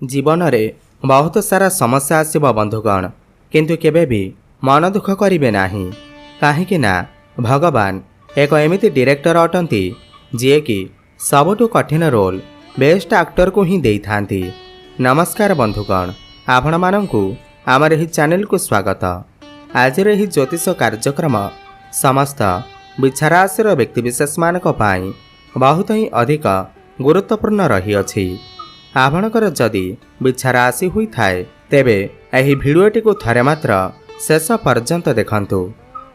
जीवन में बहुत सारा समस्या आसब बंधुगण, किंतु केबे भी मन दुख करेंगे नहीं कहीं भगवान एक एमिति डायरेक्टर अटंती जी कि सबुठु कठिन रोल बेस्ट एक्टर को ही दे था। नमस्कार बंधुगण, आपण मानंकु आमर एही चैनल को स्वागत। आज एही ज्योतिष कार्यक्रम समस्त विचाराशीर व्यक्तिविशेष मानक पाई बहुत ही अधिक गुरुत्वपूर्ण रही अछि। आपणकर जदि विचाराशी हुई थाए तेबे एही भिडियोटी को थरे मात्र शेष पर्यंत देखंतु।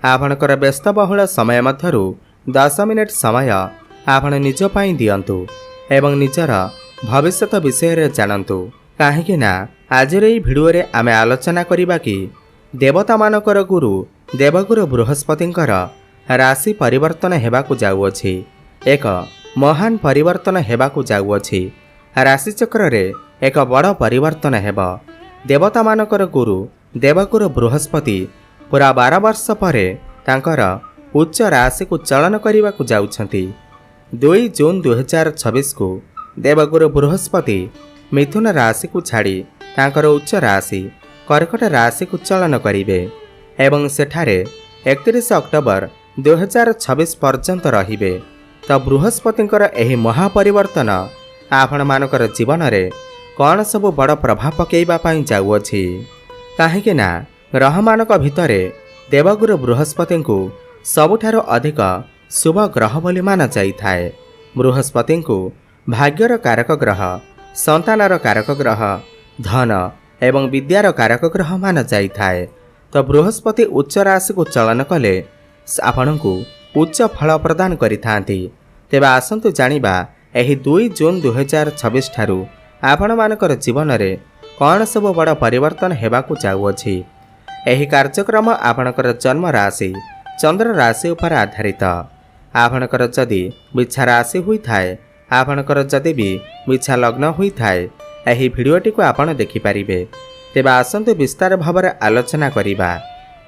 आपणकर व्यस्तबहुल समय मध्यरु 10 मिनिट समय आपण निज पाई दियंतु एवं निजर भविष्यत विषय रे जानंतु। काहेकि ना आज एही भिडियो रे आमे आलोचना करिबा कि देवता मानकर गुरु देवगुरु बृहस्पतिंकर राशि परिवर्तन हेबाकु जाउअछि। एक महान परिवर्तन हेबाकु जाउअछि। राशिचक्र रे एक बड़ परिवर्तन हेब। देवता मानकर गुरु देवगुरु बृहस्पति पूरा 12 वर्ष परे तांकर उच्च राशि को चलन करने को जाउछंती। 2 जून 2026 को देवगुरु बृहस्पति मिथुन राशि को छाड़ी तांकर उच्च राशि कर्कट राशि को चलन करिवे एवं सेठारे 31 अक्टोबर 2026 पर्यंत रहिबे। तो बृहस्पतिंकर एही महापरिवर्तन आपण मानकर जीवन रे कौन सब बड़ प्रभाव पकेइबा पाई जाउअछि। काहेकि ना ग्रह मानक भितरे देवगुरु बृहस्पति को सबुठारो अधिक शुभ ग्रह बोली माना जाइथाए। बृहस्पति को भाग्यर कारक ग्रह, संतानर कारक ग्रह, धन एवं विद्यार कारक ग्रह माना जाइथाए। तो बृहस्पति उच्च राशि को चलन कले आपण को उच्च फल प्रदान करिथांती। तेबे आसंतु जानिबा एही 2 जून 2026 ठारू आपण मानकर जीवन रे कौन सब बड़ परिवर्तन हेबाकु जाउअछि। एही कार्यक्रम आपणकर जन्म राशि चंद्र राशि उपर आधारित। आपणकर जदि मिच्छा राशि हुई थाए, आपणकर जदि भी मिच्छा लग्न हुई थाए, एही भिडियोटी को आपण देखि परिबे। तेबे आसंतु विस्तार भाବରେ आलोचना करिबा।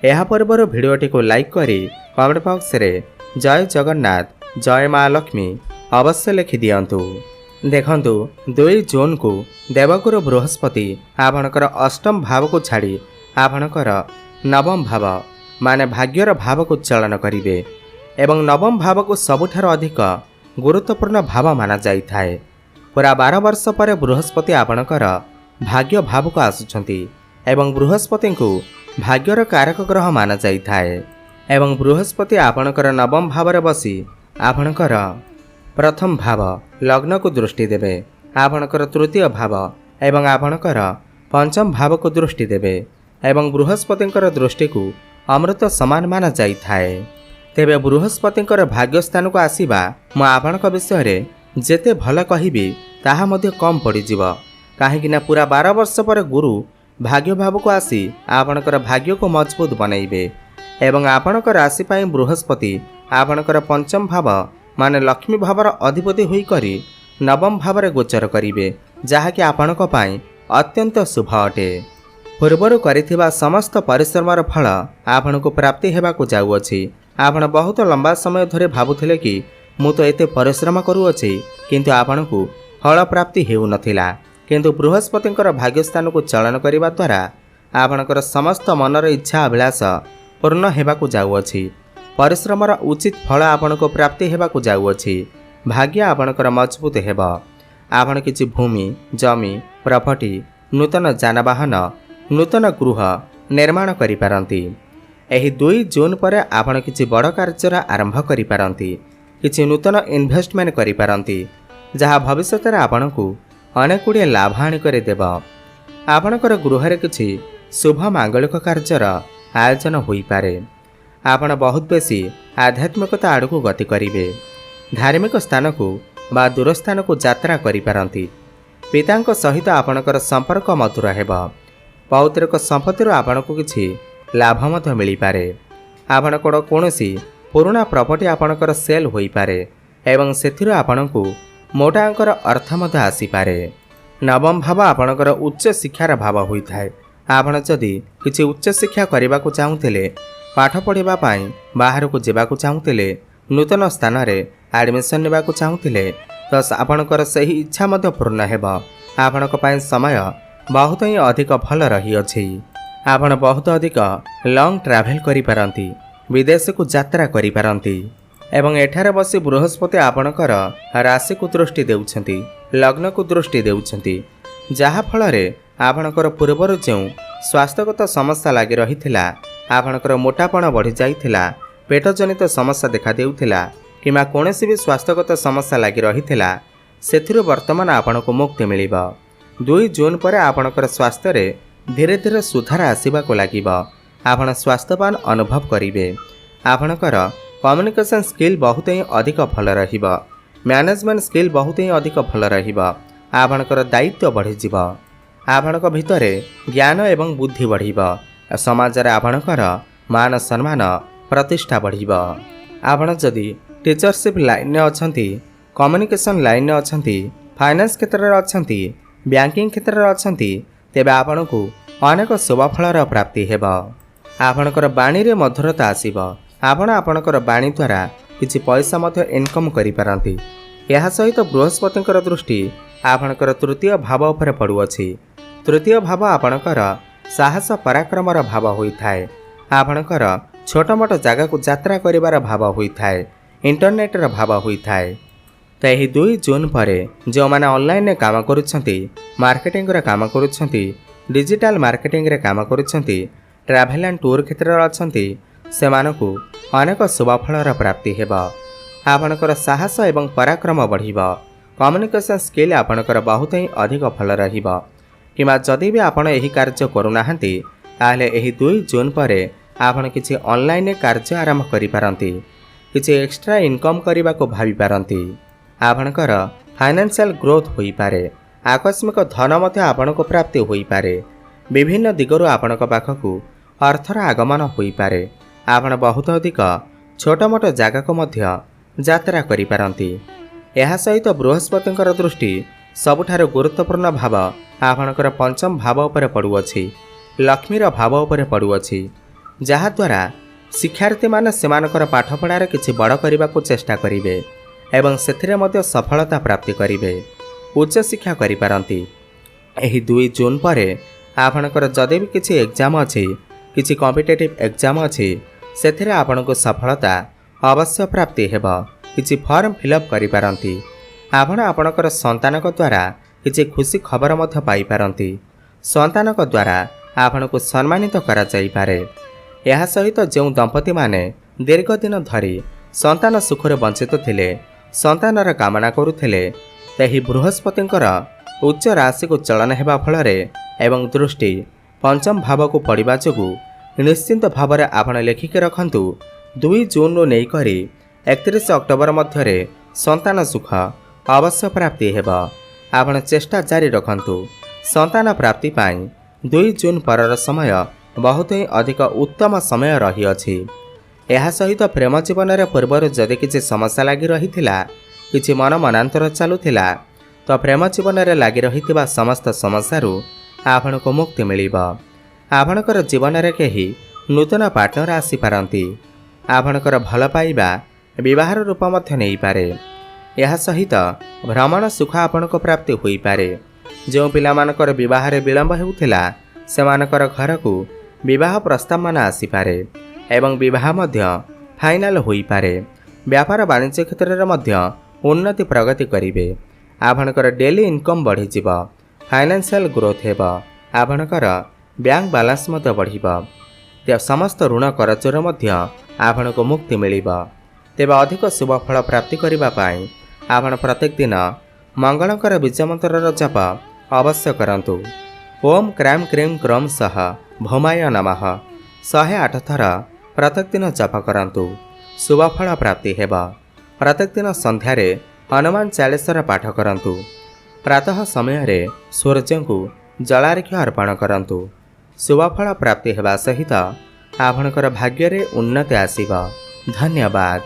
एहा पूर्वरु भिडियोटी को लाइक करी कमेंट बॉक्स रे जय जगन्नाथ, जय मां लक्ष्मी अवश्य लिखि दियंतु। देखंतु 2 जून को देवगुरु बृहस्पति आपणकर अष्टम भाव को छाड़ी आपणकर नवम भाव माने भाग्यर भाव को चलन करिवे एवं नवम भाव को सबुठार अधिक गुरुत्वपूर्ण भाव माना जाइथाए। पूरा 12 वर्ष पर बृहस्पति आपणकर भाग्य भाव को आसुछंती एवं बृहस्पति को भाग्यर कारक ग्रह माना जाइथाए। एवं बृहस्पति आपणकर नवम भाव रे बसी आपणकर प्रथम भाव लग्न को दृष्टि देवे, आपणकर तृतीय भाव एवं आपणकर पंचम भाव को दृष्टि देवे एवं बृहस्पतिंकर दृष्टि को अमृत समान माना जाइथाए। तेबे बृहस्पतिंकर भाग्य स्थान को आसीबा मु आपणक विषय रे जेते भल कहिबी ताहा मध्ये कम पड़ीजिव। काहेकि ना पूरा 12 वर्ष पर गुरु भाग्य भाव को आसी आपणकर भाग्य को मजबूत बनैबे एवं आपणक राशि पाई बृहस्पति आपणकर पंचम भाव माने लक्ष्मी भावर अधिपति होई करी नवम भावरे गोचर करिवे, जहाँकि आपणक पाई अत्यंत शुभ अटे। पूर्वरु करिथिबा समस्त परिश्रमर फल आपणको प्राप्ति हेबाकु जाउअछि। आपण बहुत लंबा समय धरे भाबुथिले कि मु तो एते परिश्रम करूअछि किंतु आपणको फल प्राप्ति हेउ नथिला, किंतु बृहस्पतिंकर भाग्यस्थान को चलन करिबा द्वारा आपणकर समस्त मनर इच्छा अभिलाष पूर्ण हेबाकु जाउअछि। परिश्रमर उचित फल आपण को प्राप्ति हेबाकु जाउअछि। भाग्य आपणकर मजबूत हेब। आपण किछि भूमि, जमी, प्रॉपर्टी, नूतन जानवाहन, नूतन गृह निर्माण करि पारंती। एही 2 जून पर आपण किछि बड़ कार्यर आरंभ करि पारंती, किछि नूतन इन्वेस्टमेंट करि पारंती, जहा भविष्यत रे आपण को अनेक गुड़िए लाभ आनि करि देब। आपणकर गृह रे किछि शुभ मांगलिक कार्यर आयोजन होई पारे। आपण बहुत बेसी आध्यात्मिकता आड़ को गति करिवे। धार्मिक स्थान को बा दूर स्थान को यात्रा करि पारंती। पितांक सहित आपणकर संपर्क मधुर हेब। पौत्रिक संपत्तिर आपण को किछि लाभ मध्य मिली पारे। आपणकर कोनोसी पुराना प्रॉपर्टी आपणकर सेल होई पारे एवं सेथिरो आपण को मोटा अंकर अर्थ मध्य आसी पारे। नवम भाव आपणकर उच्च शिक्षार भाव होई थाए। आपण जदि किछि उच्च शिक्षा करबा को चाहुथिले, पाठ पढ़िबा पाई बाहर को जेबाकु चाहुथिले, नूतन स्थान रे एडमिशन नेबाकु चाहुथिले, तो आपणकर सही इच्छा मध्य पूर्ण हेब ଆପଣଙ୍କ ପାଇଁ ସମୟ ବହୁତ ହିଁ ଅଧିକ ଭଲ ରହିଅଛି। ଆପଣ ବହୁତ ଅଧିକ ଲଙ୍ଗ୍ ଟ୍ରାଭେଲ୍ କରିପାରନ୍ତି, ବିଦେଶକୁ ଯାତ୍ରା କରିପାରନ୍ତି। ଏବଂ ଏଠାରେ ବସି ବୃହସ୍ପତି ଆପଣଙ୍କର ରାଶିକୁ ଦୃଷ୍ଟି ଦେଉଛନ୍ତି, ଲଗ୍ନକୁ ଦୃଷ୍ଟି ଦେଉଛନ୍ତି, ଯାହାଫଳରେ ଆପଣଙ୍କର ପୂର୍ବରୁ ଯେଉଁ ସ୍ୱାସ୍ଥ୍ୟଗତ ସମସ୍ୟା ଲାଗି ରହିଥିଲା, ଆପଣଙ୍କର ମୋଟାପଣ ବଢ଼ିଯାଇଥିଲା, ପେଟଜନିତ ସମସ୍ୟା ଦେଖାଦେଉଥିଲା କିମ୍ବା କୌଣସି ବି ସ୍ୱାସ୍ଥ୍ୟଗତ ସମସ୍ୟା ଲାଗି ରହିଥିଲା, ସେଥିରୁ ବର୍ତ୍ତମାନ ଆପଣଙ୍କୁ ମୁକ୍ତି ମିଳିବ। 2 ଜୁନ୍ ପରେ ଆପଣଙ୍କର ସ୍ୱାସ୍ଥ୍ୟରେ ଧୀରେ ଧୀରେ ସୁଧାର ଆସିବାକୁ ଲାଗିବ। ଆପଣ ସ୍ୱାସ୍ଥ୍ୟବାନ ଅନୁଭବ କରିବେ। ଆପଣଙ୍କର କମ୍ୟୁନିକେସନ୍ ସ୍କିଲ୍ ବହୁତ ହିଁ ଅଧିକ ଭଲ ରହିବ। ମ୍ୟାନେଜମେଣ୍ଟ ସ୍କିଲ୍ ବହୁତ ହିଁ ଅଧିକ ଭଲ ରହିବ। ଆପଣଙ୍କର ଦାୟିତ୍ୱ ବଢ଼ିଯିବ। ଆପଣଙ୍କ ଭିତରେ ଜ୍ଞାନ ଏବଂ ବୁଦ୍ଧି ବଢ଼ିବ। ସମାଜରେ ଆପଣଙ୍କର ମାନ ସମ୍ମାନ ପ୍ରତିଷ୍ଠା ବଢ଼ିବ। ଆପଣ ଯଦି ଟିଚରସିପ୍ ଲାଇନ୍ରେ ଅଛନ୍ତି, କମ୍ୟୁନିକେସନ୍ ଲାଇନ୍ରେ ଅଛନ୍ତି, ଫାଇନାନ୍ସ କ୍ଷେତ୍ରରେ ଅଛନ୍ତି, ବ୍ୟାଙ୍କିଂ କ୍ଷେତ୍ରରେ ଅଛନ୍ତି, ତେବେ ଆପଣଙ୍କୁ ଅନେକ ଶୁଭଫଳର ପ୍ରାପ୍ତି ହେବ। ଆପଣଙ୍କର ବାଣୀରେ ମଧୁରତା ଆସିବ। ଆପଣ ଆପଣଙ୍କର ବାଣୀ ଦ୍ୱାରା କିଛି ପଇସା ମଧ୍ୟ ଇନକମ୍ କରିପାରନ୍ତି। ଏହା ସହିତ ବୃହସ୍ପତିଙ୍କର ଦୃଷ୍ଟି ଆପଣଙ୍କର ତୃତୀୟ ଭାବ ଉପରେ ପଡ଼ୁଅଛି। ତୃତୀୟ ଭାବ ଆପଣଙ୍କର ସାହସ ପରାକ୍ରମର ଭାବ ହୋଇଥାଏ। ଆପଣଙ୍କର ଛୋଟ ମୋଟ ଜାଗାକୁ ଯାତ୍ରା କରିବାର ଭାବ ହୋଇଥାଏ, ଇଣ୍ଟରନେଟ୍ର ଭାବ ହୋଇଥାଏ। ତ ଏହି 2 ଜୁନ୍ ପରେ ଯେଉଁମାନେ ଅନଲାଇନ୍ରେ କାମ କରୁଛନ୍ତି, ମାର୍କେଟିଂରେ କାମ କରୁଛନ୍ତି, ଡିଜିଟାଲ ମାର୍କେଟିଂରେ କାମ କରୁଛନ୍ତି, ଟ୍ରାଭେଲ୍ ଆଣ୍ଡ ଟୁର୍ କ୍ଷେତ୍ରରେ ଅଛନ୍ତି, ସେମାନଙ୍କୁ ଅନେକ ଶୁଭଫଳର ପ୍ରାପ୍ତି ହେବ। ଆପଣଙ୍କର ସାହସ ଏବଂ ପରାକ୍ରମ ବଢ଼ିବ। କମ୍ୟୁନିକେସନ୍ ସ୍କିଲ୍ ଆପଣଙ୍କର ବହୁତ ହିଁ ଅଧିକ ଭଲ ରହିବ। କିମ୍ବା ଯଦି ବି ଆପଣ ଏହି କାର୍ଯ୍ୟ କରୁନାହାନ୍ତି, ତାହେଲେ ଏହି 2 ଜୁନ୍ ପରେ ଆପଣ କିଛି ଅନଲାଇନ୍ରେ କାର୍ଯ୍ୟ ଆରମ୍ଭ କରିପାରନ୍ତି, କିଛି ଏକ୍ସଟ୍ରା ଇନକମ୍ କରିବାକୁ ଭାବିପାରନ୍ତି। ଆପଣଙ୍କର ଫାଇନାନ୍ସିଆଲ ଗ୍ରୋଥ୍ ହୋଇପାରେ। ଆକସ୍ମିକ ଧନ ମଧ୍ୟ ଆପଣଙ୍କୁ ପ୍ରାପ୍ତି ହୋଇପାରେ। ବିଭିନ୍ନ ଦିଗରୁ ଆପଣଙ୍କ ପାଖକୁ ଅର୍ଥର ଆଗମନ ହୋଇପାରେ। ଆପଣ ବହୁତ ଅଧିକ ଛୋଟ ମୋଟ ଜାଗାକୁ ମଧ୍ୟ ଯାତ୍ରା କରିପାରନ୍ତି। ଏହା ସହିତ ବୃହସ୍ପତିଙ୍କର ଦୃଷ୍ଟି ସବୁଠାରୁ ଗୁରୁତ୍ୱପୂର୍ଣ୍ଣ ଭାବ ଆପଣଙ୍କର ପଞ୍ଚମ ଭାବ ଉପରେ ପଡ଼ୁଅଛି, ଲକ୍ଷ୍ମୀର ଭାବ ଉପରେ ପଡ଼ୁଅଛି, ଯାହାଦ୍ୱାରା ଶିକ୍ଷାର୍ଥୀମାନେ ସେମାନଙ୍କର ପାଠପଢ଼ାରେ କିଛି ବଡ଼ କରିବାକୁ ଚେଷ୍ଟା କରିବେ ଏବଂ ସେଥିରେ ମଧ୍ୟ ସଫଳତା ପ୍ରାପ୍ତି କରିବେ, ଉଚ୍ଚଶିକ୍ଷା କରିପାରନ୍ତି। ଏହି 2 ଜୁନ୍ ପରେ ଆପଣଙ୍କର ଯଦି ବି କିଛି ଏକ୍ଜାମ୍ ଅଛି, କିଛି କମ୍ପିଟେଟିଭ୍ ଏକ୍ଜାମ୍ ଅଛି, ସେଥିରେ ଆପଣଙ୍କୁ ସଫଳତା ଅବଶ୍ୟ ପ୍ରାପ୍ତି ହେବ। କିଛି ଫର୍ମ ଫିଲ୍ଅପ୍ କରିପାରନ୍ତି। ଆପଣ ଆପଣଙ୍କର ସନ୍ତାନଙ୍କ ଦ୍ୱାରା କିଛି ଖୁସି ଖବର ମଧ୍ୟ ପାଇପାରନ୍ତି। ସନ୍ତାନଙ୍କ ଦ୍ୱାରା ଆପଣଙ୍କୁ ସମ୍ମାନିତ କରାଯାଇପାରେ। ଏହା ସହିତ ଯେଉଁ ଦମ୍ପତିମାନେ ଦୀର୍ଘ ଦିନ ଧରି ସନ୍ତାନ ସୁଖରୁ ବଞ୍ଚିତ ଥିଲେ, ସନ୍ତାନର କାମନା କରୁଥିଲେ, ସେହି ବୃହସ୍ପତିଙ୍କର ଉଚ୍ଚ ରାଶିକୁ ଚଳନ ହେବା ଫଳରେ ଏବଂ ଦୃଷ୍ଟି ପଞ୍ଚମ ଭାବକୁ ପଡ଼ିବା ଯୋଗୁଁ ନିଶ୍ଚିନ୍ତ ଭାବରେ ଆପଣ ଲେଖିକି ରଖନ୍ତୁ, 2 ଜୁନ୍ରୁ ନେଇକରି 31 ଅକ୍ଟୋବର ମଧ୍ୟରେ ସନ୍ତାନ ସୁଖ ଅବଶ୍ୟ ପ୍ରାପ୍ତି ହେବ। ଆପଣ ଚେଷ୍ଟା ଜାରି ରଖନ୍ତୁ। ସନ୍ତାନ ପ୍ରାପ୍ତି ପାଇଁ 2 ଜୁନ୍ ପରର ସମୟ ବହୁତ ହିଁ ଅଧିକ ଉତ୍ତମ ସମୟ ରହିଅଛି। ଏହା ସହିତ ପ୍ରେମ ଜୀବନରେ ପୂର୍ବରୁ ଯଦି କିଛି ସମସ୍ୟା ଲାଗି ରହିଥିଲା, କିଛି ମନ ମନାନ୍ତର ଚାଲୁଥିଲା, ତ ପ୍ରେମ ଜୀବନରେ ଲାଗି ରହିଥିବା ସମସ୍ତ ସମସ୍ୟାରୁ ଆପଣଙ୍କୁ ମୁକ୍ତି ମିଳିବ। ଆପଣଙ୍କର ଜୀବନରେ କେହି ନୂତନ ପାର୍ଟନର ଆସିପାରନ୍ତି। ଆପଣଙ୍କର ଭଲ ପାଇବା ବିବାହର ରୂପ ମଧ୍ୟ ନେଇପାରେ। ଏହା ସହିତ ଭ୍ରମଣ ସୁଖ ଆପଣଙ୍କୁ ପ୍ରାପ୍ତି ହୋଇପାରେ। ଯେଉଁ ପିଲାମାନଙ୍କର ବିବାହରେ ବିଳମ୍ବ ହେଉଥିଲା, ସେମାନଙ୍କର ଘରକୁ ବିବାହ ପ୍ରସ୍ତାବମାନ ଆସିପାରେ ଏବଂ ବିବାହ ମଧ୍ୟ ଫାଇନାଲ ହୋଇପାରେ। ବ୍ୟାପାର ବାଣିଜ୍ୟ କ୍ଷେତ୍ରରେ ମଧ୍ୟ ଉନ୍ନତି ପ୍ରଗତି କରିବେ। ଆପଣଙ୍କର ଡେଲି ଇନକମ୍ ବଢ଼ିଯିବ। ଫାଇନାନ୍ସିଆଲ ଗ୍ରୋଥ୍ ହେବ। ଆପଣଙ୍କର ବ୍ୟାଙ୍କ ବାଲାନ୍ସ ମଧ୍ୟ ବଢ଼ିବ। ସମସ୍ତ ଋଣ କରଜରୁ ମଧ୍ୟ ଆପଣଙ୍କୁ ମୁକ୍ତି ମିଳିବ। ତେବେ ଅଧିକ ଶୁଭଫଳ ପ୍ରାପ୍ତି କରିବା ପାଇଁ ଆପଣ ପ୍ରତ୍ୟେକ ଦିନ ମଙ୍ଗଳଙ୍କର ବୀଜମନ୍ତ୍ରର ଜପ ଅବଶ୍ୟ କରନ୍ତୁ। ଓମ୍ କ୍ରାମ୍ କ୍ରିମ୍ କ୍ରମ୍ ସହ ଭୌମାୟ ନମଃ 108 ଥର ପ୍ରତ୍ୟେକ ଦିନ ଜପ କରନ୍ତୁ। ଶୁଭଫଳ ପ୍ରାପ୍ତି ହେବ। ପ୍ରତ୍ୟେକ ଦିନ ସନ୍ଧ୍ୟାରେ ହନୁମାନ ଚାଳିଶାର ପାଠ କରନ୍ତୁ। ପ୍ରାତଃ ସମୟରେ ସୂର୍ଯ୍ୟଙ୍କୁ ଜଳାର୍ଘ୍ୟ ଅର୍ପଣ କରନ୍ତୁ। ଶୁଭଫଳ ପ୍ରାପ୍ତି ହେବା ସହିତ ଆପଣଙ୍କର ଭାଗ୍ୟରେ ଉନ୍ନତି ଆସିବ। ଧନ୍ୟବାଦ।